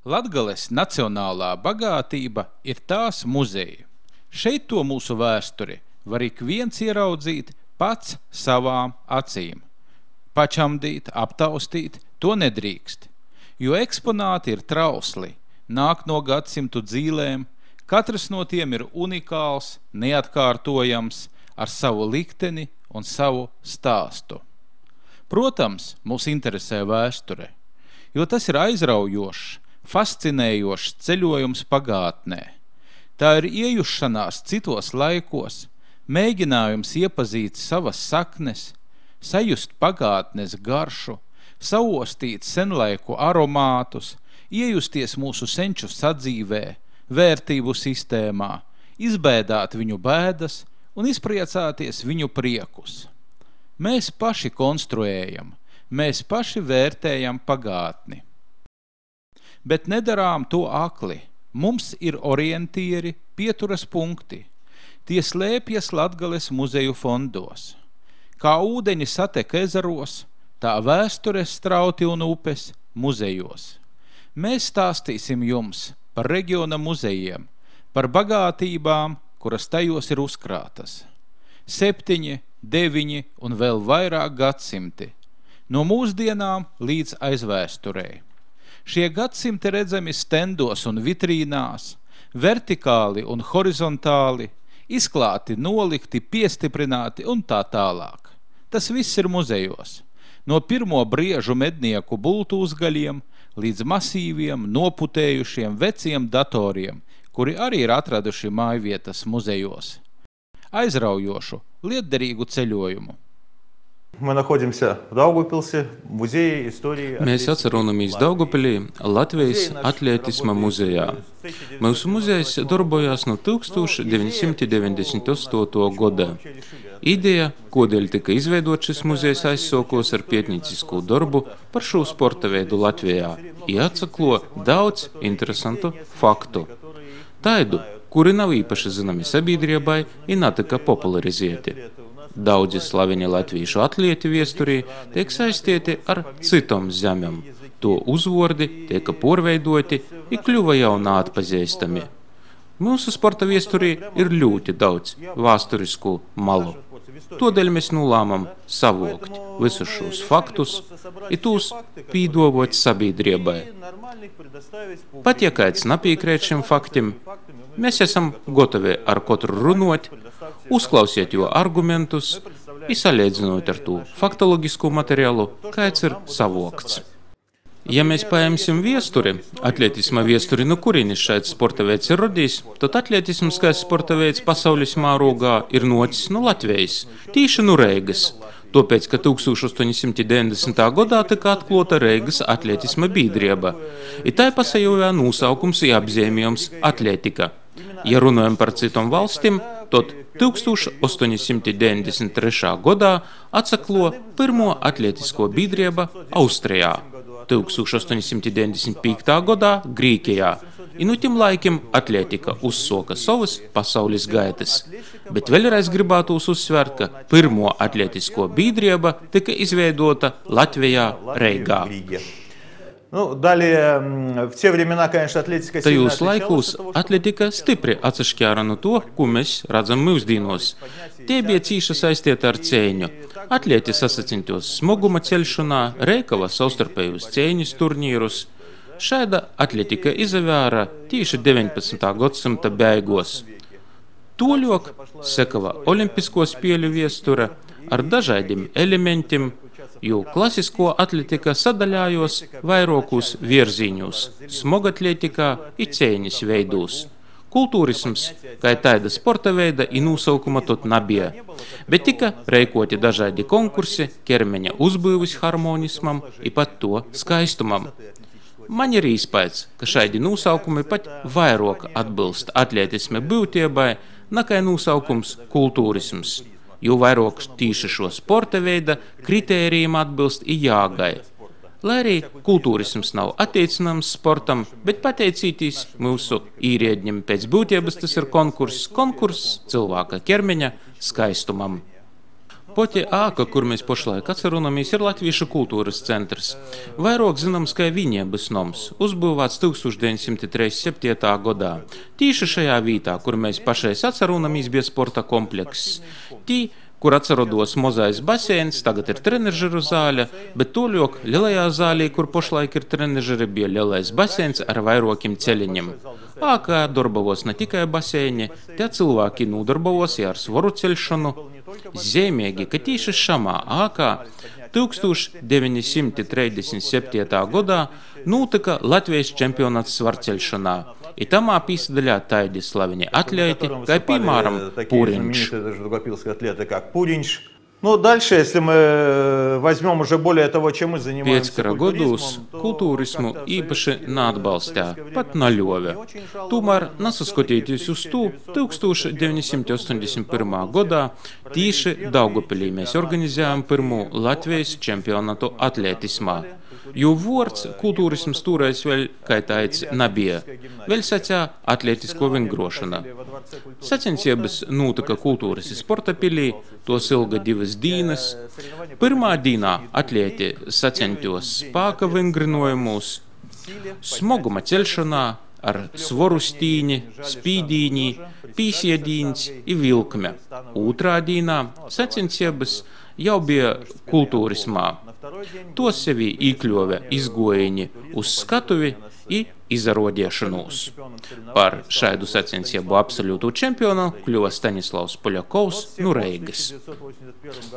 Latgales nacionālā bagātība ir tās muzeji. Šeit to mūsu vēsturi var ik viens ieraudzīt pats savām acīm. Pačamdīt, aptaustīt to nedrīkst, jo eksponāti ir trausli, nāk no gadsimtu dzīlēm, katrs no tiem ir unikāls, neatkārtojams, ar savu likteni un savu stāstu. Protams, mūs interesē vēsture, jo tas ir aizraujošs, fascinējošs ceļojums pagātnē. Tā ir iejušanās citos laikos, mēģinājums iepazīt savas saknes, sajust pagātnes garšu, saostīt senlaiku aromātus, iejusties mūsu senču sadzīvē, vērtību sistēmā, izbēdāt viņu bēdas un izpriecāties viņu priekus. Mēs paši konstruējam, mēs paši vērtējam pagātni. Bet nedarām to akli. Mums ir orientieri, pieturas punkti. Tie slēpjas Latgales muzeju fondos. Kā ūdeņi satek ezeros, tā vēstures strauti un upes muzejos. Mēs stāstīsim jums par reģiona muzejiem, par bagātībām, kuras tajos ir uzkrātas. 7, 9 un vēl vairāk gadsimti, no mūsdienām līdz aizvēsturei. Šie gadsimti redzami stendos un vitrīnās, vertikāli un horizontāli, izklāti, nolikti, piestiprināti un tā tālāk. Tas viss ir muzejos. No pirmo briežu mednieku bultūzgaļiem līdz masīviem, noputējušiem veciem datoriem, kuri arī ir atraduši mājvietas muzejos. Aizraujošu, lietderīgu ceļojumu. Mēs atceronamies Daugavpilī Latvijas atletisma muzejā. Mūsu muzejs darbojās no 1998. gada. Ideja, kodēļ tika izveidot šis muzejs, aizsokos ar pētniecisku darbu par šo sporta veidu Latvijā, atsaklo daudz interesantu faktu. Taidu, kuri nav īpaši zināmi sabiedrībai, netika popularizēti. Daudzi slaveni latviešu atlēti viesturī tiek saistīti ar citom zemēm. To uzvordi tiek porveidoti un kļuva jau neatpazīstami. Mūsu sporta viesturī ir ļoti daudz vēsturisku malu. Todēļ mēs nolēmām savokt visus šos faktus un tos pīdovot sabiedrībai. Pat ja kāds nepiekrīt šim faktim, mēs esam gatavi ar katru runot, uzklausiet jo argumentus, salīdzinot ar to faktoloģisku materiālu, kāds ir savokts. Ja mēs paņemsim viesturi, atletisma viesturi, no kurienes šāds sporta veids ir radījis, tad atletisms kā sporta veids pasaules mērogā ir nocis no Latvijas, tīši no Reigas. Tāpēc, ka 1890. gadā tika atklāta Reigas atletisma biedrība, un tai pasajūvē nosaukums un apzīmējums atletika. Ja runājam par citām valstīm, tad 1893. gadā atsaklo pirmo atletisko biedrība Austrijā, 1895. gadā Grīkijā, un no tiem laikiem atletika uzsoka savas pasaules gaitas. Bet vēlreiz gribētos uzsvērt, ka pirmo atletisko biedrība tika izveidota Latvijā, Reigā. Tajos laikos atletika stipri atšķēra no to, ko mēs redzam mūsdienos. Tie bija cīši saistīti ar cīņu. Atleti sasacintos smaguma ceļšanā, Reikava savstarpējos cīņas turnīrus. Šāda atletika izavēra tieši 19. gadsimta beigos. Toļok sekava olimpisko spēļu viesture ar dažādiem elementiem, jo klasisko atletika sadaļājos vairākus virziņus – smogatletikā un cīņas veidūs. Kultūrisms, kā tāda sporta veida, i nosaukuma tot nebija, bet tika reikoti dažādi konkursi, ķermeņa uzbūvis harmonismam i pat to skaistumam. Man ir īspējas, ka šādi nosaukumi pat vairāk atbilst atletisma būtībai, nekā nosaukums kultūrisms. Jo vairāk tīši šo sporta veida kritērijiem atbilst i jāgai. Lai arī kultūrisms nav attiecināms sportam, bet pateicītīs mūsu īriedņiem pēc būtības tas ir konkurss cilvēka ķermeņa skaistumam. Poti āka, kur mēs pašlaik atceronamies, ir Latviešu kultūras centrs. Vairāk zināms, kā Viņiebas noms, uzbūvēts 1937. gadā. Tīši šajā vietā, kur mēs pašais atceronamies, bija sporta komplekss. Tī, kur atcerodos mozais baseins, tagad ir trenežeru zāle, bet toļok lielajā zālē, kur pašlaik ir trenežeri, bija lielais baseins ar vairākiem ceļiņiem. Ākā darbavos ne tikai baseini, te cilvēki nodarbavos ar svoru ceļšanu. Zīmīgi, ka tieši šamā ākā 1937. gadā notika Latvijas čempionāts svarceļšanā. I tamā pīsadaļā taidi slaveni atlēti, kā piemēram Puriņš. Ну, дальше, если мы возьмем уже более того, чем мы занимаемся Piecкара godūs kultūrismu īpaši neatbalstā, pat naļove. Tomēr, nesaskatieties uz to, 1981. gadā tīši Daugavpilī mēs organizējām pirmo Latvijas čempionātu atlētismā. Jo vārds kultūrisms toreiz vēl, kā teica, nebija. Vēl sacā atlētisko vingrošana. Sacensības notika kultūras sporta pilī, tos ilga 2 dienas. Pirmā dienā atlēti sacentos spāka vingrinojumus, smoguma ceļšanā ar svoru stīni, spīdīņi, pīsiedīņs i vilkme. Otrā dienā sacensības jau bija kultūrismā. To sevi īkļove izgojiņi uz skatuvi i izarodiešanoos. Par šaidu sacensību absolūtu čempionu kļuva Staņislavs Poļakovs no Reigas.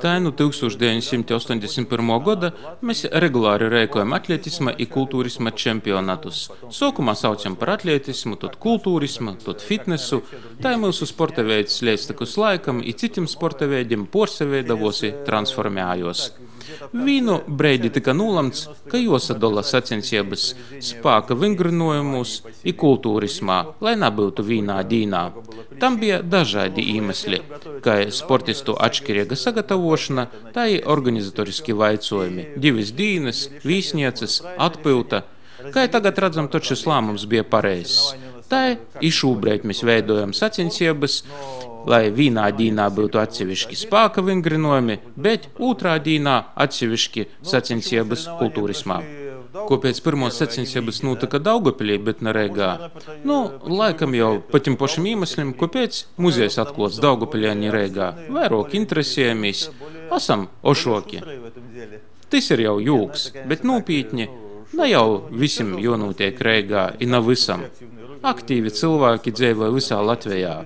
Tā no 1981. gada mēs regulāri rēkojam atletisma i kultūrisma čempionatus. Sokumā saucam par atletismu, tad kultūrismu, tad fitnesu. Tā mūsu sporta veids līdz takus laikam i citim sporta veidiem porsaveidavosi transformējos. Vīnu breidi tika nūlamts, ka josadala sacensības spāka vingrinojumus i kultūrismā, lai nebūtu vīnā dīnā. Tam bija dažādi iemesli, kā sportistu atšķirīga sagatavošana, tā i organizatoriski vaicojumi. 2 dienas, vīsnieces, atpilta. Kā tagad redzam, taču šis lēmums bija pareizs. Tā i šūbreit mēs veidojam sacensības, lai vienā dīnā būtu atsevišķi spāka vingrinojumi, bet otrā dīnā atsevišķi sacensības kultūrismā. Kāpēc pirmos sacensības notika Daugavpilī, bet ne Reigā? Laikam jau pa tiem pašiem iemeslim, kāpēc muzejs atklāts Daugavpilī, ne Reigā. Vairāk interesējamies, esam ošoki. Tas ir jau jūks, bet nopietni, ne jau visam jānotiek Reigā i ne visam. Aktīvi cilvēki dzīvo visā Latvijā.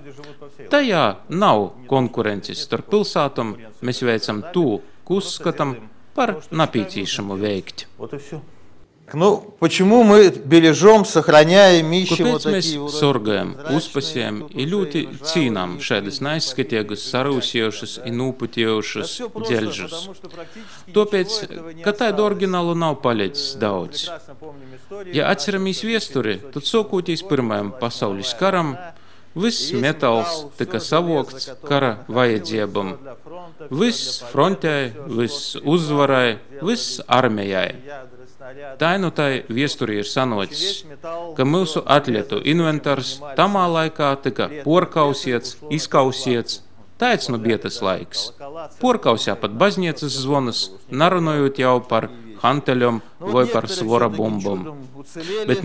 Tajā nav konkurences starp pilsētām, mēs veicam to, ko uzskatām par nepieciešamu veikt. Почему мы бережем, сохраняем, ищем вот такие вот... Kāpēc mēs sorgājam, uzpasējam i ļoti cīnām šādas neizskatiegas, sarūsiejušas i nūputiejušas dzelžus? Tāpēc, ka tādu oriģinālu nav palicis daudz. Ja atceramies viesturi, tad sākoties Pirmajam pasaules karam, viss metāls tika savokts kara vajadzībām. Viss frontei, viss uzvarai, viss armijai. Tā nu tai viesturī ir sanocis, ka mūsu atlietu inventārs tamā laikā tika porkausiets, izkausiets. Tāds nu bija tas laiks. Porkausjā pat baznīcas zvonas, narunojot jau par hanteļom vai par svora bumbom. Bet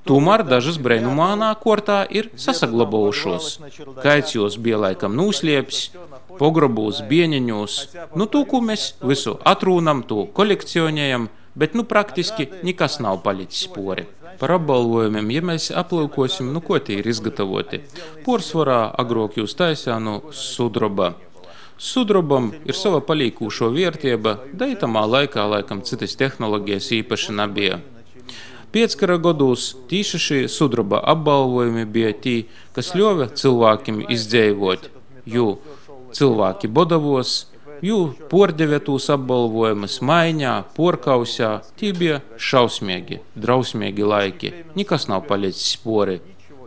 tomēr dažas breinumānā kortā ir sasaglabojušos. Kaits jūs bija laikam nūslieps, pogrobūs, bieņiņos. To, ko mēs visu atrūnam, to kolekcionējam, bet praktiski nekas nav palicis pori. Par apbalvojumiem, ja mēs aplūkosim, ko tie ir izgatavoti. Porsvarā agrāk jūs taisā sudroba. Sudrobam ir sava palīkūšo vērtība, da itamā laikā laikam citas tehnoloģijas īpaši nebija. Pieckara godūs tīši šī sudroba apbalvojumi bija tī, kas ļova cilvēkiem izdzēvot, jo cilvēki bodavos, jo pordevetūs apbalvojumus maiņā, porkausjā, tī bija šausmīgi, drausmīgi laiki, nekas nav palicis pori.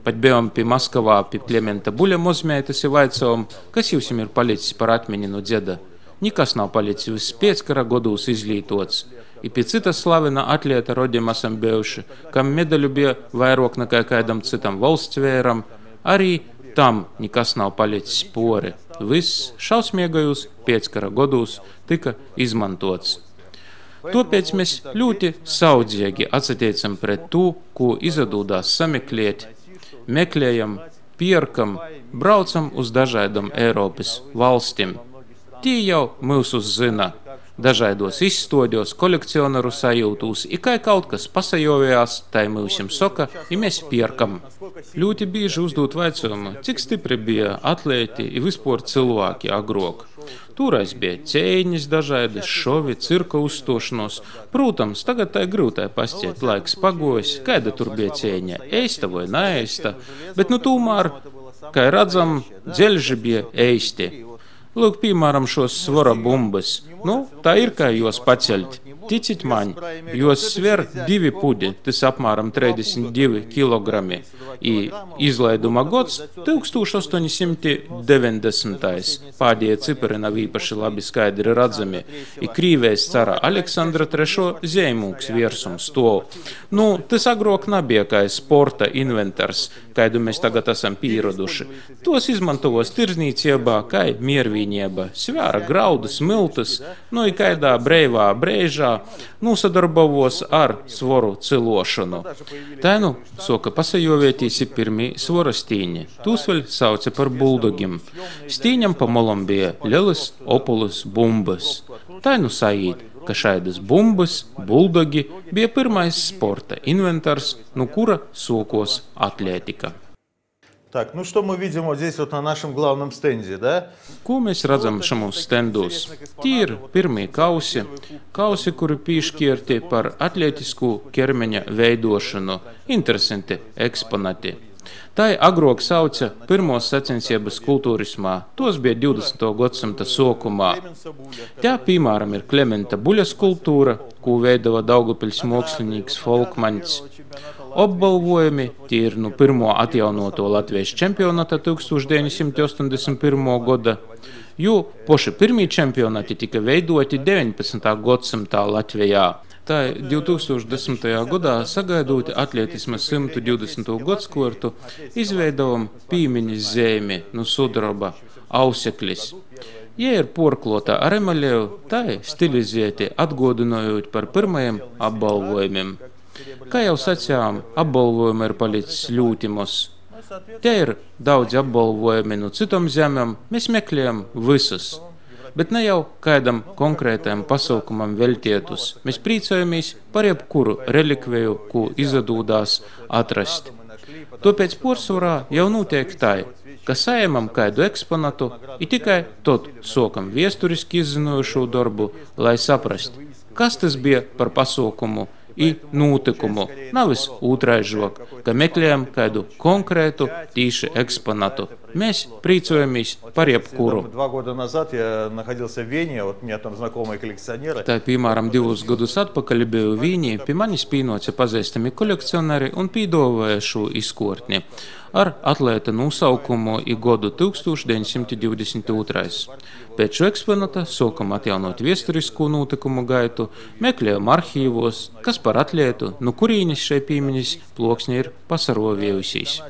Pat bijām pie Maskavā, pie Klementa Buļa mozmētas i vaicojam, kas jūs ir palicis par atmiņu no dzeda. Nekas nav palicis, viss Pieckara godūs izlītots. I pie cita slavena atlieta rodim esam bijuši, kam medaļu bija vairāk nekā kādam citam valsts vēram, arī tam nekas nav palicis pori. Viss šausmīgajos pieckara gados tika izmantots. Tāpēc mēs ļoti saudzīgi attiecam pret to, ko izdodās sameklēt, meklējam, pērkam, braucam uz dažādām Eiropas valstīm. Tie jau mūs uzzina. Dažādos izstādījos, kolekcionāru sajūtūs, kā kaut kas pasajovējās, tai mūsim soka, ja mēs pērkam. Ļoti bieži uzdot vaicojumu, cik stipri bija atlēti i vispār cilvēki agrāk. Toreiz bija cēņas dažādas, šovi, cirka uzstošanos. Protams, tagad tai grūtai pastiet laiks pagojis, kāda tur bija cēņa, eista vai neeista, bet tomēr, kā redzam, dzelži bija eisti. Lūk, piemēram, šos svara bumbas. Tā ir, kā jūs paceļt. Ticit man, jūs sver 2 pudi, tas apmēram 32 kilogrami. Izlaiduma gads 1890. Pādējie cipari nav īpaši labi skaidri redzami. Krīvējs cara Aleksandra III Zeimūks viersums to. Tas agrāk nebija kā sporta inventars, kādu mēs tagad esam pieraduši. Tos izmantovos tirdzniecībā, kā miervīnieba, svēra graudus, miltus, i kādā breivā brēžā sadarbovos ar svoru cilošanu. Tā soka pasajovietīs ir pirmī svora stīņi. Tūs vēl sauca par buldogim. Stīņam pa molam bija lielas opulus bumbas. Tā saīt, ka šaidas bumbas, buldogi bija pirmais sporta inventars, kura sokos atlētika. Так, что мы видим вот здесь вот на нашем главном стенде, да? Ko mēs redzam šamos stendos? Tie ir pirmie kausi, kuri piešķirti par atlētisku ķermeņa veidošanu, interesanti eksponati. Tā agrāk sauca pirmos sacensības kultūrismā, tos bija 20. gadsimta sokumā. Tā, piemēram, ir Klementa Buļa skulptūra, ko veidova Daugavpils mākslinieks Folkmaņs. Apbalvojumi tie ir pirmo atjaunoto Latvijas čempionata 1981. gada, jo poši pirmie čempionati tika veidoti 19. gadsimtā Latvijā. Tā 2010. gadā sagaidot atletisma 120. gadskortu izveidovam pīmiņas zemi sudraba auseklis. Ja ir porklota ar emaļeju, tā stilizēti atgodinojot par pirmajiem apbalvojumiem. Kā jau sacījām, apbalvojumi ir palicis ļoti maz. Te ir daudz apbalvojumi no citom zemēm, mēs meklējam visus. Bet ne jau kādam konkrētam pasaukumam veltietus. Mēs prīcojamies par jebkuru relikviju, ko izdodās atrast. Tāpēc porcelānā jau notiek tā, ka saimam kādu eksponatu un tikai tad sokam viesturiski izzinojušo darbu, lai saprast, kas tas bija par pasaukumu i notikumu, nevis otraižok, ka meklējam kādu konkrētu tīši eksponatu. Mēs prīcojamies par jebkuru. 2 года назад я находился в Вене, вот у меня там знакомые коллекционеры. Tā, piemēram, 2 gadus atpakaļ biju Vīnī, pie manis pienāca pazīstami kolekcionāri un piedāvāja šo izkortni ar atlēta nosaukumu i gadu 1922. Pēc šo eksponata sākam atjaunot viesturisko notikumu gaitu, meklējam arhīvos, kas par atlētu, kurīnis šai pīmiņas ploksni ir pasaroviejusīs.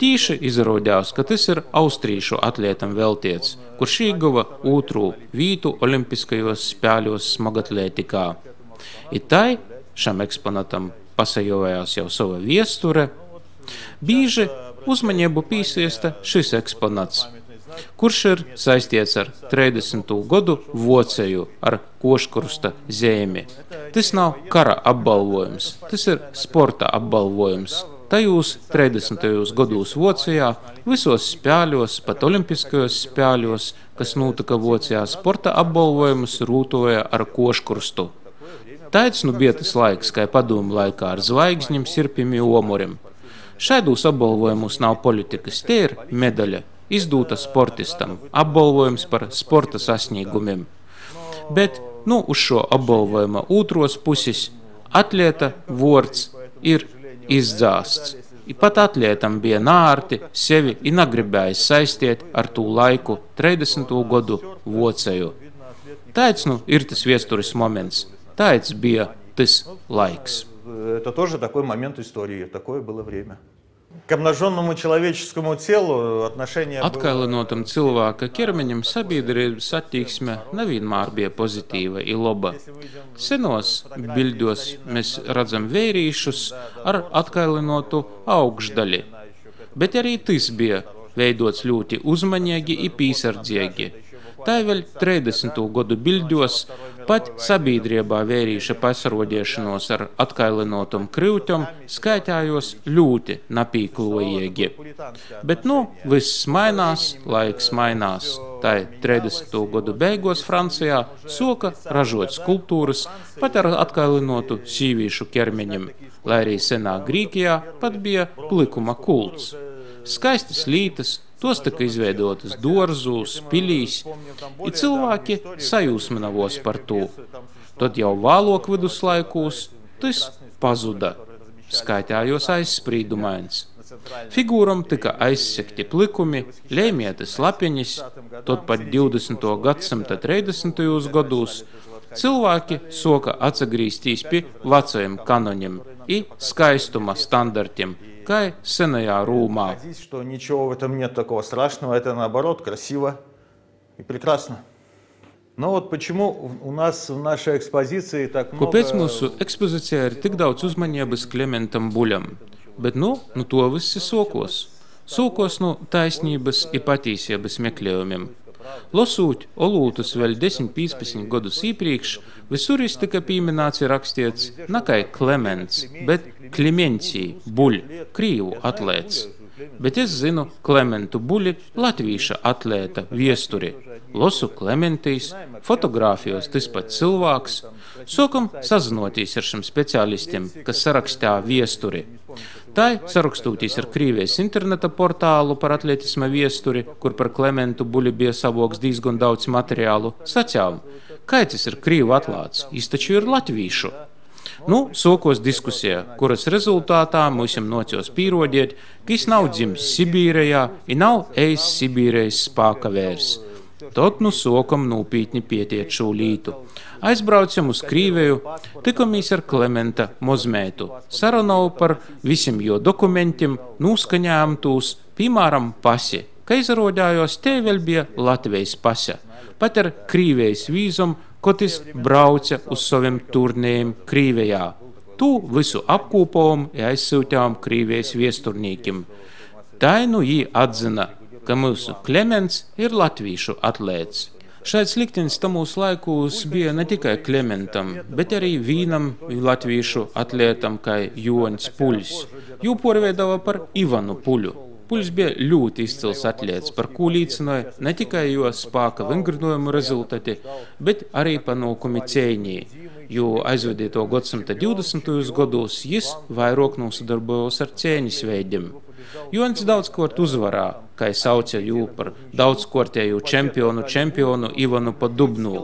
Tīši izrādījās, ka tas ir austrīšu atlētam veltiets, kurš ieguva 2. vītu olimpiskajos spēļos smagatlētikā. I tai šam eksponatam pasajovējās jau sava viesture. Bīži uzmanību pīsiesta šis eksponats, kurš ir saistīts ar 30. gadu Voceju ar Koškrusta zemi. Tas nav kara apbalvojums, tas ir sporta apbalvojums. Tajos 30. gados Vocejā, visos spēļos, pat olimpiskajos spēļos, kas notika Vocejā, sporta apbalvojumus rūtoja ar Koškrustu. Tāds bija tas laiks, kā padomu laikā ar zvaigzņiem, sirpiem un omurim. Šādos apbalvojumus nav politikas, te ir medaļa, izdota sportistam, apbalvojums par sporta sasniegumiem. Bet, uz šo apbalvojuma otros puses, atlēta vārds ir izdzāsts. I pat atlētam bija nārti sevi i negribējis saistīt ar tū laiku 30. gadu Voceju. Tāds, ir tas viesturis moments. Tāds bija tas laiks. Это тоже такой момент истории, такое было время. К обнаженному человеческому телу отношение Atkailinotam cilvēka ķermeņam sabiedrības attieksme nevienmēr bija pozitīva i laba. Senos biļļos mēs redzam vērīšus ar atkailinotu augšdaļi, bet arī tas bija veidots ļoti uzmanīgi i pīsardzīgi. Tā vēl 30. gadu biļļos pat sabiedrībā vērīša pasarodiešanos ar atkailinotam kryuķom skaitājos ļoti napīklojīgi. Bet viss mainās, laiks mainās. Tā 30. gadu beigos Francijā soka ražot skulptūras pat ar atkailinotu sīvīšu ķermeņiem, lai arī senā Grīkijā pat bija plikuma kults. Skaistas lītas, tos tika izveidotas dorzūs, pilīs, i cilvēki sajūsminavos par to. Tad jau vēlāk viduslaikos tas pazuda, skaitājos aizsprīdumains. Figūram tika aizsekti plikumi, lēmietas lapiņas, tad pat 20. gadsimta 30. gados cilvēki soka atsagrīstīs pie vecajiem kanoņiem i skaistuma standartiem, kā senajā Rūmā. Что ничего в этом нет такого страшного, это наоборот красиво и прекрасно. Но вот почему у нас в нашей экспозиции так много... Kāpēc mūsu ekspozīcijā ir tik daudz uzmanības Klementam Buļam? Bet to viss ir sokos. Sokos taisnības i patīsības meklējumiem. Losūt olūtus vēl 10-15 gadus iepriekš, visur tika pieminēts ir rakstīts ne kā Klements, bet Klemencija Buļ, krīvu atlēts. Bet es zinu Klementu Buļi, latvīša atlēta viesturi. Losu Klementīs, fotogrāfijos tas pat cilvēks. Sokam sazinoties ar šiem speciālistiem, kas sarakstā viesturi. Tā sarakstūtīs ar Krīvijas interneta portālu par atletisma viesturi, kur par Klementu Buļi bija savoks diezgan daudz materiālu, sacām, kā tas ir krīvu atlāts, jis taču ir latvīšu. Sokos diskusijā, kuras rezultātā mums nocījos pīrodiet, ka jis nav dzimis Sibīrijā i nav ejis Sibīrijas spāka vērs. Tad sokam nūpītni pietiet šo lītu. Aizbraucam uz Krīveju, tikamies ar Klementa mozmētu, sarunovu par visiem jo dokumentiem, nūskaņājam tūs, piemēram, pasi, ka izrodājos te vēl bija Latvijas pase, pat ar Krīvejas vīzum, kad es brauca uz saviem turnējiem Krīvejā. Tu visu apkūpojam i aizsūtījām Krīvejas viesturnīkim. Tā jī atzina, ka mūsu Klements ir latvīšu atlēts. Šāds liktenis tamūs laikūs bija ne tikai Klementam, bet arī vīnam latvīšu atlētam kā Joņs Puļs. Jū porveidava par Ivanu Puļu. Puļs bija ļoti izcils atlēts, par ko līdzināja ne tikai jo spāka vingrinojumu rezultāti, bet arī panākumi cīņī, jo aizvadīto gadsimta 20. gados jis vairāk nosadarbojos ar cīņas veidiem. Joņs daudzkort uzvarā, kā sauca jū par daudzkortēju čempionu Ivanu Padubnu.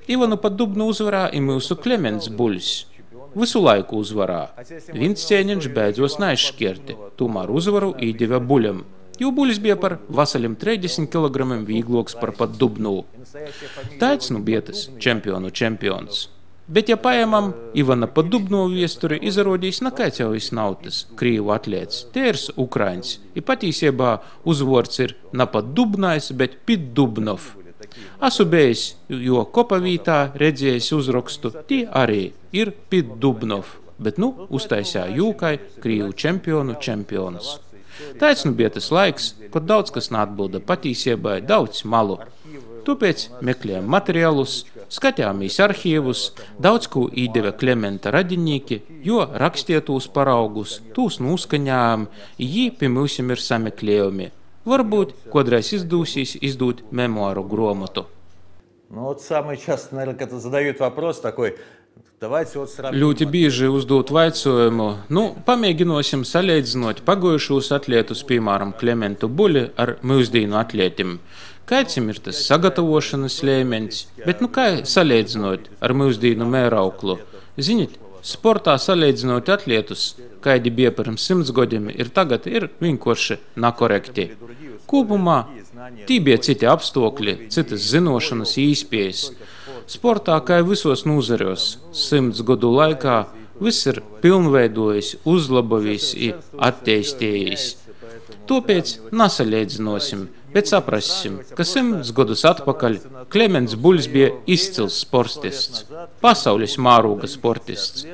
Ivanu Padubnu uzvarā i mūsu Klements Buļs. Visu laiku uzvarā. Viens cēniņš beidzos neaizšķirti, tomēr uzvaru īdeva Buļam, jo Buļs bija par vasaļiem 30 kg vīgloks par Padubnu. Tāds bija tas čempions. Bet, ja paēmam Ivana Padubnu viesturi, izrādīs nekāds jau nav tas krīvu atlēts. Te ir Ukraiņs. I patīsībā uzvords ir ne Padubnais, bet Piddubnov. Asu bijis, jo kopavītā redzējis uzrakstu, tie arī ir Piddubnov. Bet uztaisā jūkai krīvu čempions. Tāds bija tas laiks, kad daudz kas neatbilda patīsībai, daudz malu. Tāpēc meklējām materiālus, skatījāmies arhīvus, daudz ko īdeva Klementa radinīki, jo rakstietūs paraugus, tūs nūskaņājām, jī pie mums ir sameklējumi. Varbūt kodreiz izdūsīs izdūt memoāru gromatu. Вот самый часто, наверное, когда задают вопрос такой, давайте вот сравним. Ļoti bieži uzdot vaicojumu, pamēģinosim salīdzinot pagojušos atlētus, piemēram, Klementu Buļi ar mūsdienu atlētim. Kāds ir tas sagatavošanas līmenis, bet kā salīdzinot ar mūsdienu mērauklu? Ziniet, sportā salīdzinot atlētus, kādi bija pirms 100 gadiem, tagad ir vienkārši nekorekti. Kopumā tī bija citi apstākļi, citas zinošanas īspējas. Sportā, kā visos nozaros, 100 gadu laikā viss ir pilnveidojis, uzlabojis un attīstījis. Tāpēc nesalīdzinosim, bet saprasim, ka 100 gadus atpakaļ Klemens Buļs bija izcils sportists, pasaules mēroga sportists.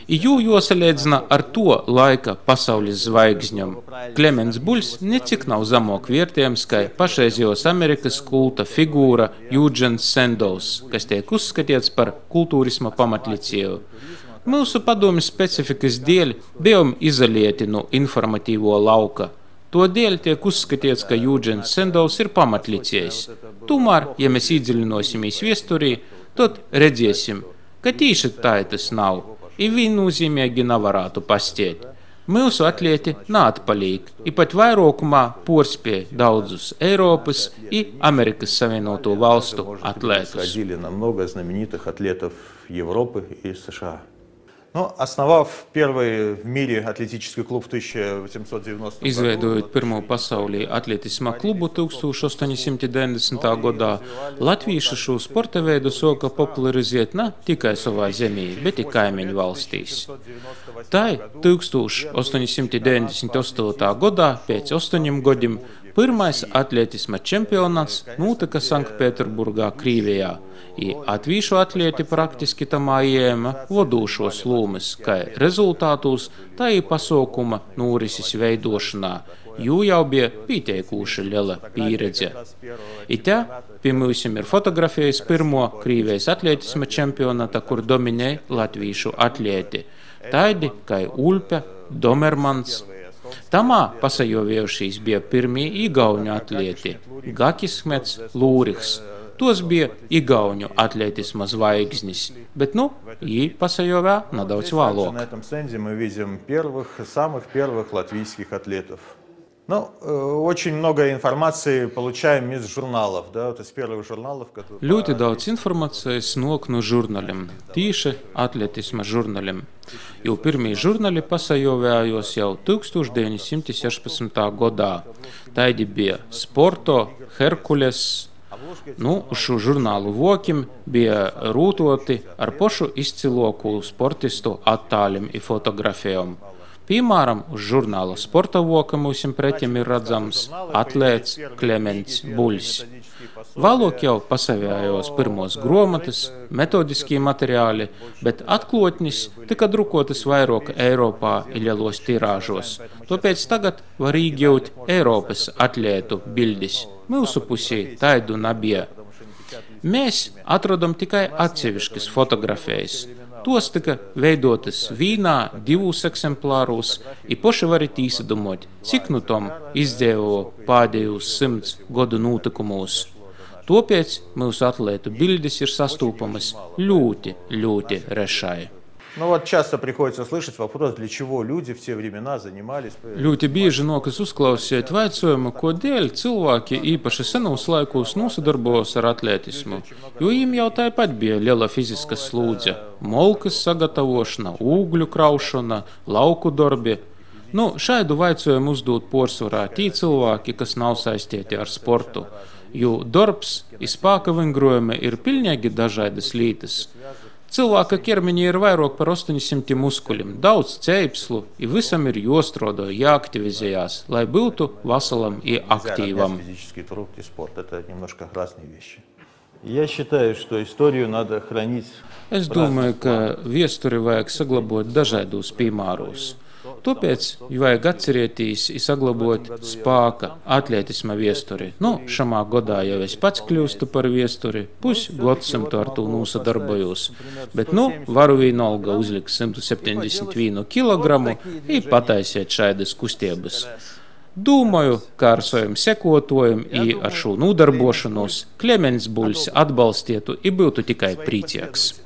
Jū jāsalīdzina ar to laika pasaules zvaigzņom. Klemens Buļs necik nav zamok vērtējams, kā pašreizējos Amerikas kulta figūra Eugens Sandows, kas tiek uzskatīts par kultūrisma pamatlicēju. Mūsu padomju specifikas dēļ bijām izoliēti no informatīvo lauka. To dēļ tiek uzskatīts, ka Eugens Sandows ir pamatlicējs. Tomēr, ja mēs iedziļinosimies viesturī, tad redzēsim, ka tīši tā tas nav. I viennozīmīgi nevarētu pastiet. Mūsu atlēti neatpalīk, i pat vairākumā porspēj daudzus Eiropas i Amerikas Savienoto valstu atlētus. Основав первый в мире атлетический клуб в 1890 Izveidojot pirmo pasaulī atletisma klubu 1890. gadā, latvieši šo sporta veidu soka popularizēt ne tikai savā zemē, bet i kaimiņu valstīs. Tai 1898. gadā, pēc 8 gadiem, pirmais atletisma čempionāts notika Sanktpēterburgā, Krīvijā. I atvīšu atlēti praktiski tamā ieēma vodūšos lūmes, kā rezultātūs, tā i pasaukuma norises veidošanā, jū jau bija pīteikūša liela pieredze. I te pie mūsim ir fotografējas pirmo Krīvijas atlētisma čempionāta, kur dominēja latvīšu atlēti. Taidi, kā Ulpe, Domermans. Tamā pasajovējušīs bija pirmie igauņu atlēti – Gakis Lūriks. Tos bija igauņu atlētisma zvaigznis, bet, jī pasajovē nedaudz vēlāk. На этом стенде мы видим самых первых латвийских атлетов. Очень много информации получаем из журналов, да, из первых журналов, которые... Ļoti daudz informācijas nāk no žurnāliem, tīši atletisma žurnāliem, jo pirmie žurnāli pasajovējos jau 1916. gadā. Taidi bija Sporto, Herkules. Uz šo žurnālu vokim bija rūtoti ar pošu izciloku sportistu attāļiem i fotografējām. Piemēram, uz žurnāla Sporta voka mūsim pretim ir redzams atlēts Klemens Buļs. Vēlāk jau pasavējos pirmos gromatas, metodiskie materiāli, bet atklotnis tika drukotas vairāk Eiropā i lielos tirāžos. Tāpēc tagad var īgūt Eiropas atlētu bildis. Mūsu pusī taidu nebija. Mēs atrodam tikai atsevišķas fotografējas. Tos tika veidotas vīnā 2 eksemplārus, i poši varat īsadomot, cik nu tom izdēvo pēdējos 100 gadu notikumos. Tāpēc mūsu atlētu bildes ir sastūpamas ļoti rešai. Часто приходится слышать вопрос, для чего люди в те времена занимались. Ļoti bieži nokas uzklausīt vaicojumu, kodēļ cilvēki īpaši senos laikos nosadarbojās ar atlētismu, jo viņiem jau tāpat bija liela fiziska slūdze – molkas sagatavošana, ūgļu kraušana, lauku darbi. Šādu vaicojumu uzdod porcelānā tie cilvēki, kas nav saistīti ar sportu, jo darbs i spēka vingrojumi ir pilnīgi dažādas lietas. Cilvēka ķermeņi ir vairāk par 800 muskuļiem, daudz ceipslu, i visam ir jāstrādā, jāaktivizējās, lai būtu veselam i aktīvam. Es domāju, ka viesturi vajag saglabāt dažādos piemēros. Tāpēc vajag atcerēties i saglabāt spēka atlētisma viesturi. Šamā gadā jau es pats kļūstu par viesturi, pusgadsimtu ar to nosadarbojos. Bet varu vienalga uzlikt 171 kilogramu i pataisiet šaidas kustības. Domāju, ka ar saviem sekotojiem i ar šo nodarbošanos Klemens Buļs atbalstietu i būtu tikai priecīgs.